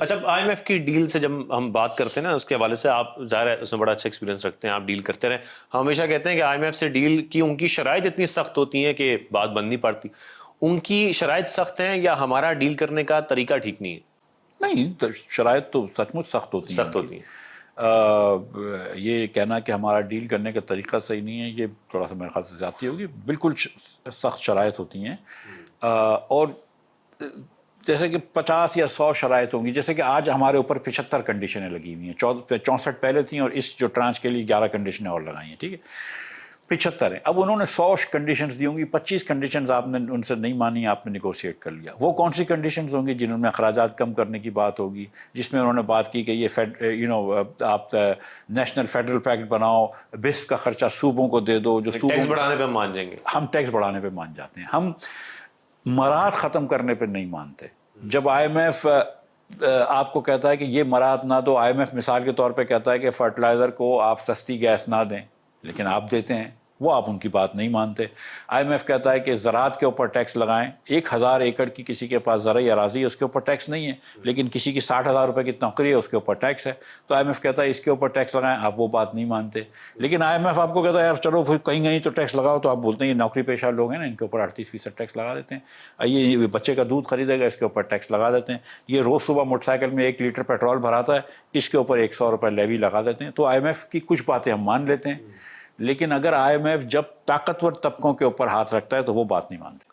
اچھا IMF کی deal سے جب ہم بات کرتے ہیں نا، اس کے حوالے سے آپ ظاہر ہے اس میں بڑا اچھا ایکسپیرینس رکھتے ہیں، آپ ڈیل کرتے رہے. ہم ہمیشہ کہتے ہیں کہ IMF سے ڈیل کی ان کی شرائط اتنی سخت ہوتی ہیں کہ بات بننی پڑتی. ان کی شرائط سخت ہیں یا ہمارا ڈیل کرنے کا طریقہ ٹھیک نہیں ہے؟ نہیں، شرائط تو سچ مچ سخت ہوتی ہیں. سخت ہوتی ہیں. یہ کہنا کہ ہمارا ڈیل کرنے کا طریقہ صحیح نہیں ہے، یہ تھوڑا سا میرے خیال سے زیادتی ہوگی. بالکل سخت شرائط ہوتی ہیں، اور جیسے کہ 50 یا 100 شرائط ہوں گی. جیسے کہ آج ہمارے اوپر 75 کنڈیشنیں لگی ہوئی ہیں. 64 پہلے تھیں اور اس جو ٹرانچ کے لیے 11 کنڈیشنیں اور لگائی ہیں. ٹھیک ہے، 75 ہیں. اب انہوں نے 100 کنڈیشنز دی ہوں گی. 25 کنڈیشنز آپ نے ان سے نہیں مانی، آپ نے نیگوشیٹ کر لیا. وہ کون سی کنڈیشنز ہوں گی؟ جنہوں میں اخراجات کم کرنے کی بات ہوگی، جس میں انہوں نے بات کی کہ یہ آپ نیشنل فیڈرل پیکٹ بناؤ، بسپ کا خرچہ صوبوں کو دے دو. جو ٹیکس بڑھانے پہ مان جائیں گے. ہم ٹیکس بڑھانے پہ مان جاتے ہیں، ہم مراد ختم کرنے پہ نہیں مانتے. جب IMF آپ کو کہتا ہے کہ یہ مراد نہ دو، IMF مثال کے طور پہ کہتا ہے کہ فرٹیلائزر کو آپ سستی گیس نہ دیں، لیکن آپ دیتے ہیں، وہ آپ ان کی بات نہیں مانتے. IMF کہتا ہے کہ زراعت کے اوپر ٹیکس لگائیں. 1000 ایکڑ کی کسی کے پاس زرعی اراضی ہے، اس کے اوپر ٹیکس نہیں ہے، لیکن کسی کی 60,000 روپے کی نوکری ہے، اس کے اوپر ٹیکس ہے. تو IMF کہتا ہے اس کے اوپر ٹیکس لگائیں، آپ وہ بات نہیں مانتے. لیکن IMF آپ کو کہتا ہے یار چلو پھر کہیں کہیں تو ٹیکس لگاؤ، تو آپ بولتے ہیں یہ نوکری پیشہ لوگ ہیں نا، ان کے اوپر 38% ٹیکس لگا دیتے ہیں. یہ بچے کا دودھ خریدے گا، اس کے اوپر ٹیکس لگا دیتے ہیں. یہ روز صبح موٹر سائیکل میں 1 لیٹر پیٹرول بھراتا ہے، اس کے اوپر 100 روپے لیوی لگا دیتے ہیں. تو IMF کی کچھ باتیں ہم مان لیتے ہیں، لیکن اگر IMF جب طاقتور طبقوں کے اوپر ہاتھ رکھتا ہے تو وہ بات نہیں مانتے.